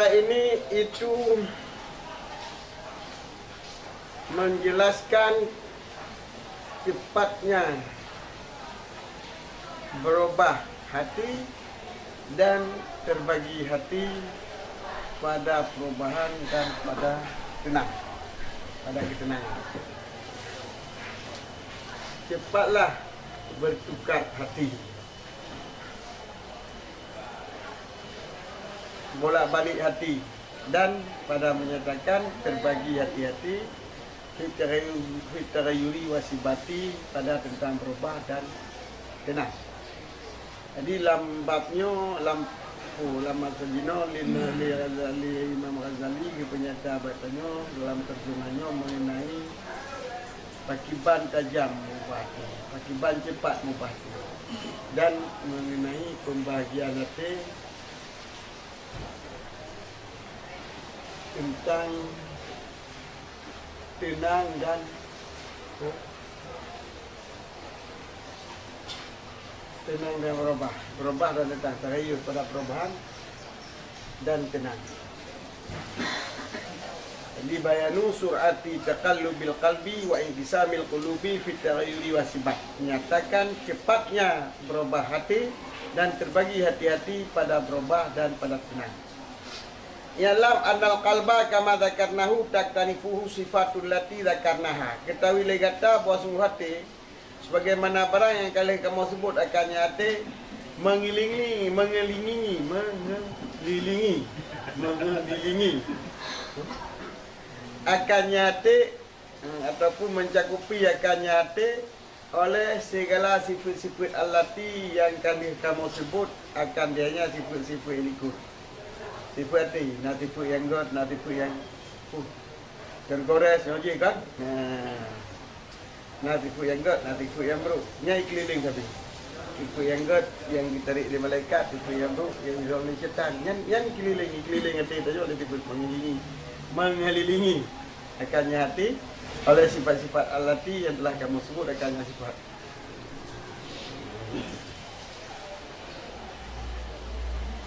Ayat ini itu menjelaskan cepatnya berubah hati dan terbagi hati pada perubahan dan pada tenang, pada ketenangan. Cepatlah bertukar hati, bolak-balik hati, dan pada menyatakan terbagi hati-hati fitarayuri wasibati pada tentang berubah dan tenang. Jadi lambabnya lama sejino Imam Ghazali penyata batanya dalam terjemahannya mengenai pakiban tajam mubah, pakiban cepat mubah, dan mengenai pembahagian hati tentang tenang dan berubah dan tentang terayus pada perubahan dan tenang. Jadi bayanu sur'ati taqallubil qalbi wa inqisamil qulubi fi taghayyuri wasibat, menyatakan cepatnya berubah hati dan terbagi hati-hati pada berubah dan pada tenang. Ialah anal qalba kama dzakarnahu taktanifuhu sifatul lati dzakarnaha. Ketahui legata bahawa sungguh hati sebagaimana barang yang kalian kamu sebut akannya hati mengelilingi akannya hati ataupun mencakupi akannya hati oleh segala sifat-sifat allati yang kalian kamu sebut akan dianya sifat-sifat ikut. Sifat hati, nak sifat yang god, nak sifat yang tergores, je kan? Nak sifat yang god, nak sifat yang buruk. Nyai keliling tapi. Sifat yang god yang ditarik oleh malaikat, sifat yang buruk yang ditarik oleh syaitan. Yang keliling hati saja oleh sifat mengelilingi akannya hati oleh sifat-sifat allati yang telah kamu sebut akannya sifat.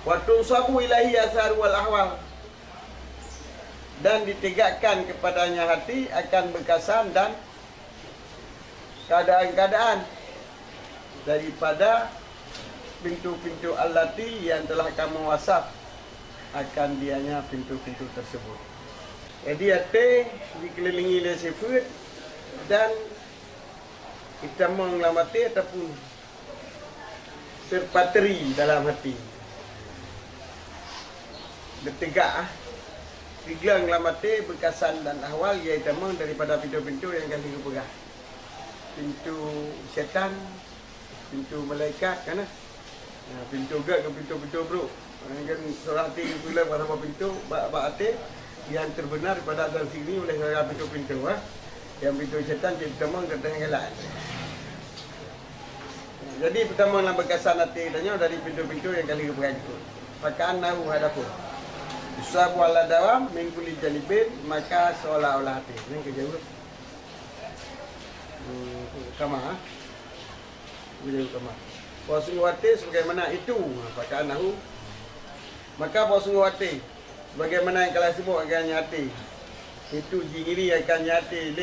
Waktu sabu ilahi asar wal ahwal, dan ditegakkan kepadanya hati akan bekasan dan keadaan-keadaan daripada pintu-pintu allati yang telah kamu wasaf akan dianya pintu-pintu tersebut. Jadi hati dikelilingi oleh sifat dan kita mengelamati ataupun terpatri dalam hati. Bertegak Tiglang lamate bekasan dan ahwal iaitu daripada pintu-pintu yang kali pegang. Pintu syaitan, pintu malaikat kan? Pintu gak ke pintu-pintu bro. Kan surah hati pula berapa pintu bak hati yang terbenar pada dalam sini oleh segala pintu-pintu Yang pintu syaitan jadi pertama kata gelak. Jadi pertama dalam bekasan hati tanya dari pintu-pintu yang kali pegang itu. Pakaan nahu hadapun. Usaha wala dawam mengkuli janibin, maka seolah-olah hati. Ini kejauhan. Kama. Kejauh kama. Posung hati sebagaimana itu. Pakai anahu. Maka posung hati sebagaimana yang kalian sebut akannya hati. Itu jingiri akannya hati.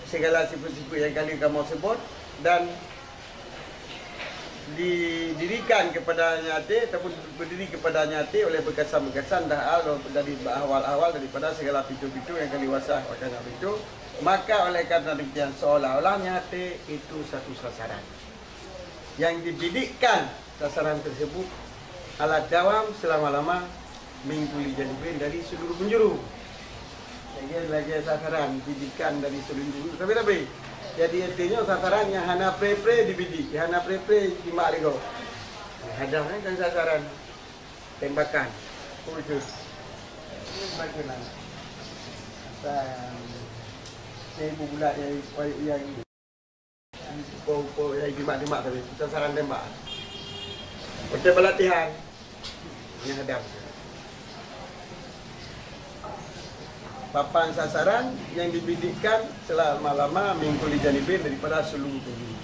Segala sifat-sifat yang kalian kamu sebut dan didirikan kepadanya hati ataupun berdiri kepadanya hati oleh bekasan-bekasan dari awal-awal daripada segala pintu-pintu yang kali wasah makanya pintu, maka oleh karena demikian seolah-olahnya hati itu satu sasaran yang dididikkan sasaran tersebut ala dawam selama-lama mingkuli janibin dari seluruh penjuru. Jadi lagi sasaran didikan dari seluruh penjuru tapi jadi artinya sasarannya hana pre-pre dibidik, hana pre-pre dimak lego. Hadapnya kan sasaran tembakan. Itu. Ini bagaimana? Saya bulat yang dimak tadi, sasaran tembak. Macam pelatihan. Ini hadap. Papan sasaran yang dibidikkan selama-lama mingkuli janibin daripada seluruh penjuru.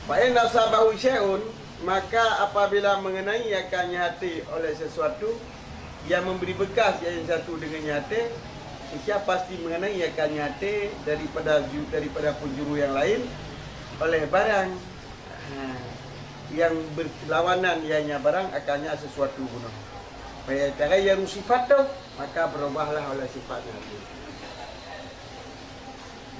Fa'in nasabahu syai'un, maka apabila mengenai akannya hati oleh sesuatu yang memberi bekas yang satu dengan nyata, Isya pasti mengenai akan nyata daripada penjuru yang lain oleh barang yang berlawanan ianya barang akannya sesuatu guna. Pada cara yang sifat tu, maka berubahlah oleh sifatnya.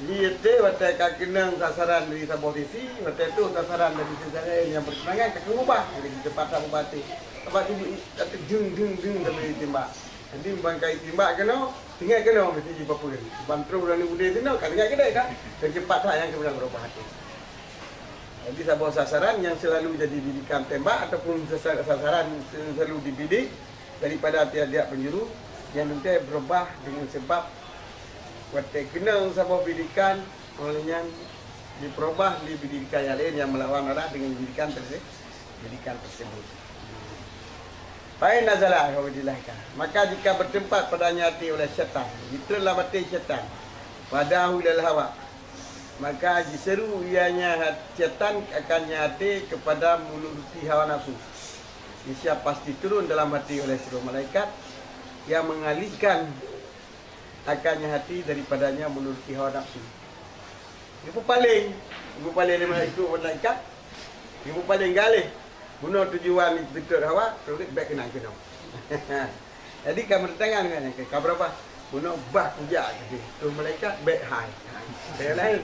Jadi itu waktu kena sasaran dari sebuah sisi, waktu itu sasaran dari sasaran yang berkenangan ke ubah dari tempat ubati. Tempat itu jeng sampai tembak. Nanti bangkai tembak kena, tinggal kena mesti dipapun. Bantru dan udah kena, kan tinggal kena kan. Dan cepat tak yang kemudian berubah hati. Jadi sebuah sasaran yang selalu jadi didikan tembak ataupun sasaran selalu dibidik daripada tiap-tiap penjuru yang nanti berubah dengan sebab waktu kena sebuah bidikan olehnya diperubah di bidikan yang lain yang melawan arah dengan bidikan tersebut. Baik nazalah wadilaika. Maka jika bertempat padanya hati oleh syaitan, itulah mati syaitan. Wadahu ilal hawa. Maka diseru ianya syaitan akannya hati kepada menuruti hawa nafsu. Isya pasti turun dalam hati oleh seluruh malaikat yang mengalihkan akannya hati daripadanya menuruti hawa nafsu. Ibu paling lima itu malaikat. Ibu paling galih. Guna tujuan betul hawa, terus baik kena. Jadi kamu bertangan dengan yang kabar apa? Guna bah puja gitu. Tu malaikat baik hai. Baik lain.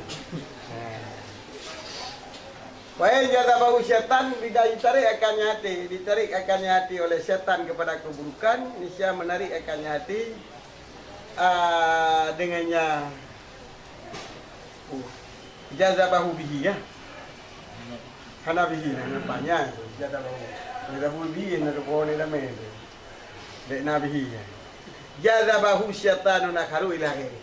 Baik jasa bau syaitan ditarik akannya hati oleh syaitan kepada keburukan, niscaya menarik akannya hati dengannya jazabahu bihi ya. Hanabihi nampaknya jazabahu bihi nak boleh nama itu. Dek nabihi. Jazabahu syaitanun akharu ila ghairi.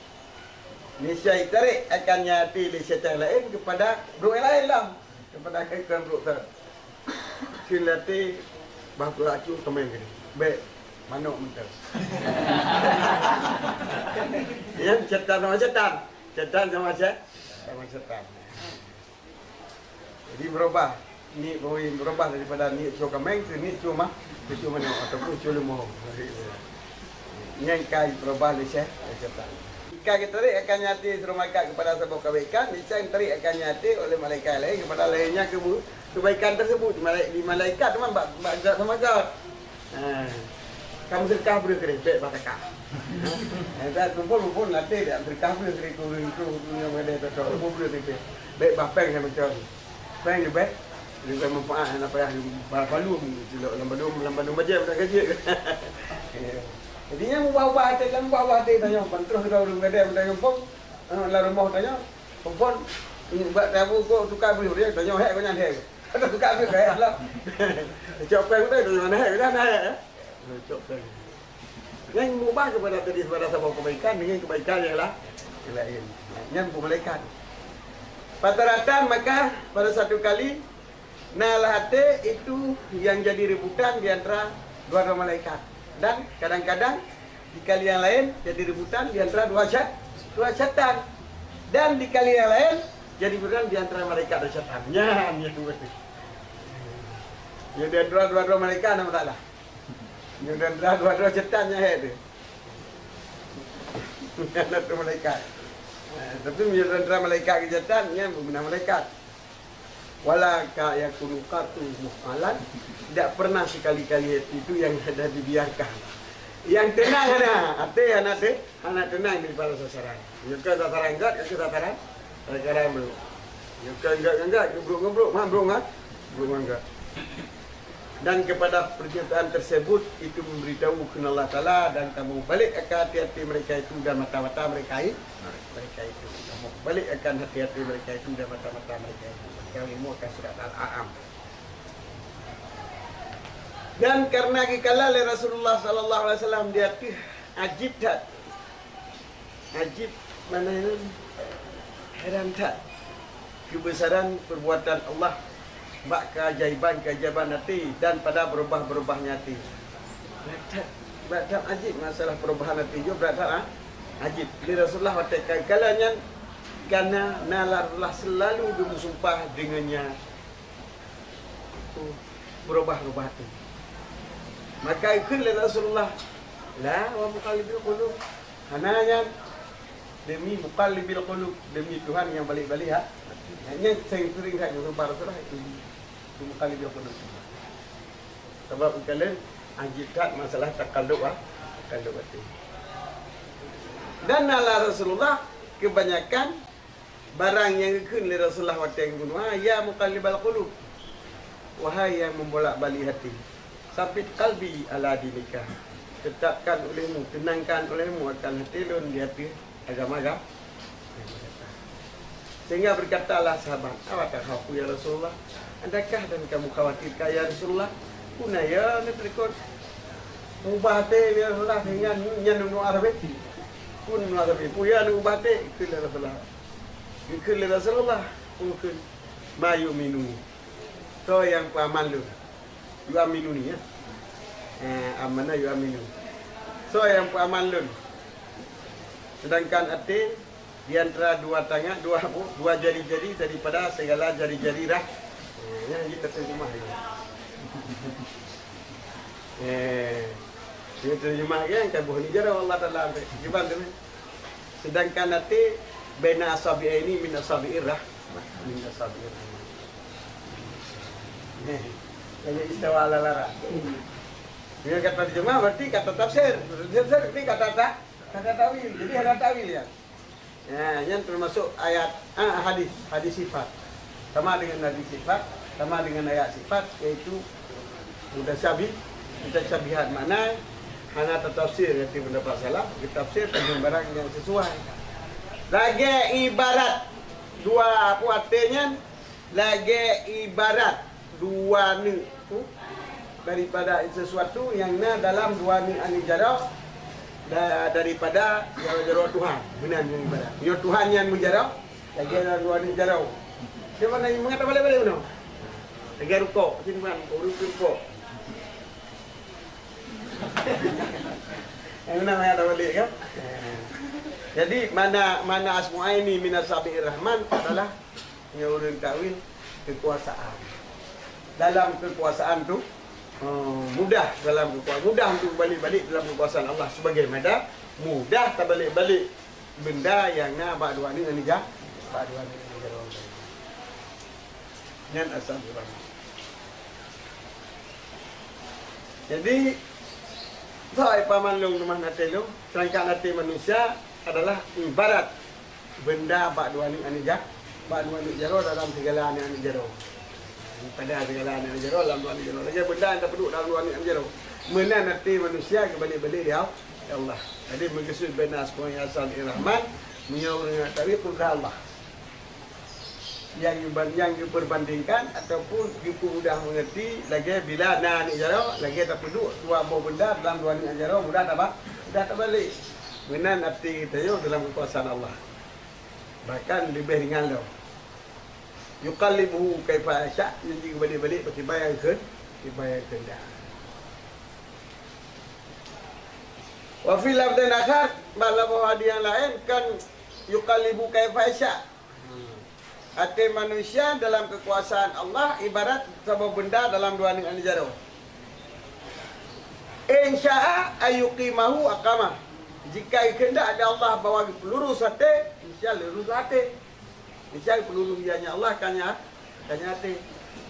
Niscaya tarik akannya hati oleh syaitan lain kepada buruk lain lah. Kepada kaitan buruk ter. Silati bahagian aku teman gini. Baik manuk mental. Yang syaitan sama syaitan. Syaitan sama syaitan. Jadi berubah. Ni berubah daripada ni cuma kameng ke ni cuma mana ataupun cuma lemah. Yang kai berubah dari syaitan. Jika kita tarik akan nyati suruh malaikat kepada sebuah kebaikan, niscaya tarik akan nyati oleh malaikat lain kepada lainnya kebaikan tersebut. Di malaikat teman bak sama kau. Kamu sedekah boleh kering, baik berkah. Tak kumpul nanti dia sedekah boleh kering tu yang ada tu boleh kering. Baik bapeng sama macam ni. Peng dia baik. Dia manfaat apa yang balu lambadum baca tak kerja. Jadi yang ubah-ubah hati tanya terus kita urung gede tanya pun la rumah tanya pun buat tabu kok tukar beli dia tanya hek kau nyang ada tukar beli hek lah. Cok peng tu tanya mana hek dah hek. Cok peng. Yang mengubah kepada sebuah kebaikan dengan kebaikan yang lain. Yang malaikat. Rata-rata maka pada satu kali nalhate itu yang jadi rebutan di antara dua malaikat. Dan kadang-kadang di kali yang lain jadi rebutan di antara dua syaitan. Dan di kali yang lain jadi rebutan di antara malaikat dan syaitan. Jadi dua malaikat nama taklah. Jadi dua syaitannya itu. Satu malaikat. Tapi menjadi antara malaikat ke syaitannya benar malaikat. Walaka yakunu qatu mu'alan. Tidak pernah sekali-kali itu yang ada dibiarkan. Yang tenang anak tenang di pada sasaran. Yuka sasaran enggak, yuka sasaran belum. Yuka enggak, gebruk, enggak. Dan kepada pernyataan tersebut itu memberitahu kepada Allah Ta'ala dan kamu balik akan hati-hati mereka itu dan mata-mata mereka itu. Kamu balik akan hati-hati mereka itu dan mata-mata mereka itu. Yang lima akan surat Al-A'am. Dan karena kala Rasulullah sallallahu alaihi wasallam dia ajib tak. Ajib mana ini? Heran tak. Kebesaran perbuatan Allah, bak keajaiban hati dan pada berubah-berubahnya hati. Berat ajib masalah perubahan hati juga berat ajib. Di Rasulullah waktu kalanya karena nalarlah selalu bersumpah dengannya berubah-ubah hati. Maka ikutlah Rasulullah Lah wa muqallibil qulub. Hananya demi muqallibil qulub, demi Tuhan yang balik-balik ha. Hanya sering saya jumpa Rasulullah itu muqallibil qulub. Sebab kalian anjirkan masalah takallub hati. Dan ala Rasulullah kebanyakan barang yang dikun oleh Rasulullah waktu yang bunuh, ya muqallibal qulub, wahai yang membolak-balik hati, sabit qalbi ala dinika, tetapkan olehmu, tenangkan olehmu akan hati lun di hati agama. Sehingga berkatalah sahabat, awakah khafu ya Rasulullah, adakah dan kamu khawatir ya Rasulullah, punaya ni terikut ubah hati ya Rasulullah sehingga nyanunu Arabi pun Arabi puya nu ubah hati ikut Rasulullah mungkin mayu minu so yang paman lu aminu ni ya amana yu aminu so yang paman lu sedangkan hati di antara dua tangan dua jari-jari daripada segala jari-jari rah yang kita terjemah dia terjemah kan kabuh ni jara Allah Taala gimana tu sedangkan nanti baina asabi ini min asabi'ir rahmah min asabi'ir rahmah kayak istiwa ala lara dia kata terjemah berarti kata tafsir ini kata tawil jadi ada tawil ya yang termasuk ayat hadis sifat sama dengan hadis sifat sama dengan ayat sifat yaitu mudah syabihat mana hanya tafsir yang pendapat salah tafsir dengan barang yang sesuai lagi ibarat dua apa artinya lagi ibarat dua ni daripada sesuatu yang dalam dua ni anijarah daripada jarah Tuhan benar yang ibarat yo Tuhan yang menjarah lagi dua ni jarah siapa nak mengata balik-balik no lagi rukuk simpan rukuk yang namanya ada balik kan. Jadi mana asma ini minas sabi'ir rahman adalah yang urun kawin kekuasaan. Dalam kekuasaan tu mudah untuk balik-balik dalam kekuasaan Allah sebagaimana mudah tak balik-balik benda yang na ba'dua ni anija ba'dua ni anija. Yang asal rahman. Jadi Soal paman long rumah nate long, serangkaian nate manusia adalah ibarat benda ba'dua ni anija, ba'dua ni jaro dalam segala ni anijaro. Pada segala ni anijaro dalam dua ni jaro. Lagi benda yang tak perlu dalam dua ni anijaro. Mana nate manusia kebalik-balik dia Allah. Jadi mengesud bina asma yang asal Rahman menyuruh tawi qudrat Allah. Yang diperbandingkan ataupun kita mudah mengerti lagi bila ni jaro lagi tak perlu dua buah benda dalam dua ni jaro mudah tak apa mudah tak balik benar arti kita yo dalam kekuasaan Allah bahkan lebih ringan dah yuqallibuhu kaifa yasha jadi balik-balik pasti bayangkan dah wa fil lafdhin akhar bahwa yang lain kan yuqallibu kaifa yasha hati manusia dalam kekuasaan Allah ibarat sebuah benda dalam dua ni anjaro. Insya'a ayuqimahu aqamah. Jika kehendak ada Allah bawa pelurus hati, insya lurus hati. Insya pelurus ianya Allah kanya hati.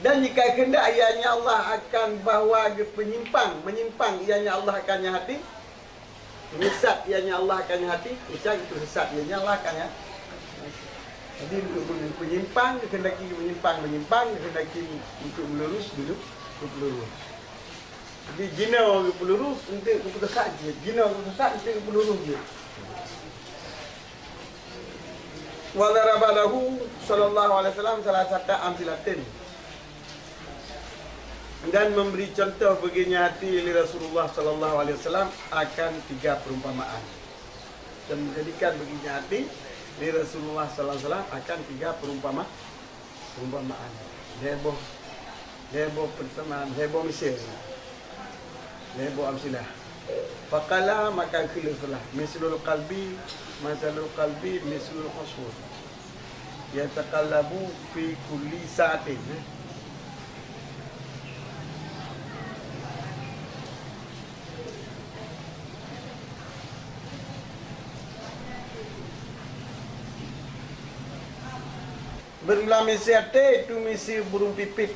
Dan jika kehendak ianya Allah akan bawa menyimpang ianya Allah akannya hati. Menyesat ianya Allah akannya hati, insya itu sesat ianya Allah akannya. Jadi untuk menyimpang, kehendaki menyimpang, kehendaki untuk melurus, pelurus. Jadi jina orang pelurus untuk kesat je, jina orang kesat untuk pelurus je. Wa daraba lahu sallallahu alaihi wasallam salah satu amsilatin. Dan memberi contoh baginya hati oleh Rasulullah sallallahu alaihi wasallam akan 3 perumpamaan. Dan menjadikan baginya hati di Rasulullah sallallahu alaihi wasallam akan 3 perumpamaan. Heboh persamaan, heboh Mesir. Heboh amsilah. Faqala maka khilaflah mislul qalbi masalul qalbi mislul qasur. Yataqallabu fi kulli sa'atin. Bermula misi ate itu misi burung pipit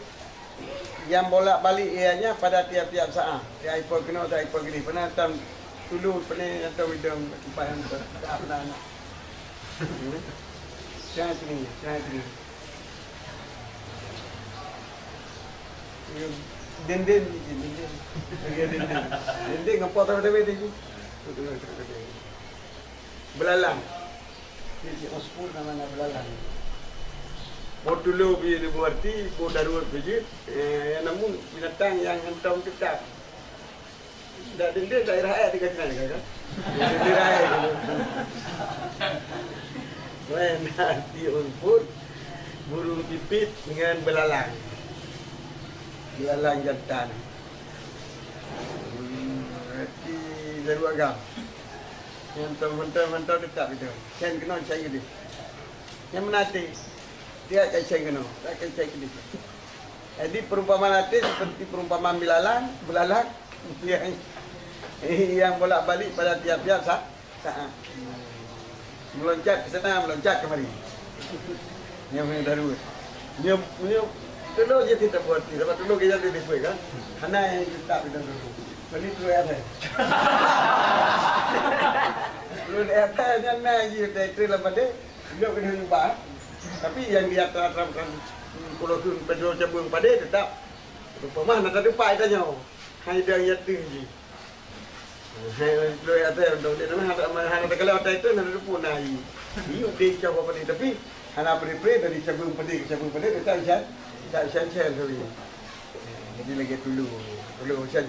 yang bolak-balik ianya pada tiap-tiap saat. Ya ipol kena tak ipol gini. Pernah tam tulu pernah atau widam kipai hantar. Tak pernah nak. Jangan sini, jangan sini. Dendeng. Dendeng apa tahu dah betul. Belalang. Ini ospur namanya belalang. Dulu bila dibuati, darurat biji. Namun binatang yang hentam tetap. Dah dendeng daerah air dekat sana kan? Daerah air. Nanti umpur burung pipit dengan belalang. Belalang jantan. Berarti darurat agam. Yang mentah-mentah tetap itu. Sen kena cai gitu. Yang menati dia akan cai kena, tak akan cai gitu. Jadi perumpamaan nanti seperti perumpamaan belalang yang bolak-balik pada tiap-tiap saat. Meloncat ke sana, meloncat kemari. Yang darurat. Dia dulu je tidak buat, dapat dulu kita tidak buat kan? Hana yang tetap itu dulu. Beli dulu ada. Dulu ada yang naji itu lepas deh, dia kena lupa. Tapi yang dia terapkan kalau tu pedro cabung pada tetap. Rupanya nak ada pai tanya. Hai dia yang tinggi. Hai dulu ada dulu dia nama hana kalau ada itu nak ada pun naji. Iyo dia coba pada tapi hana pre dari cabung pada tetap tak sian tadi. Jadi lagi dulu. Dulu sian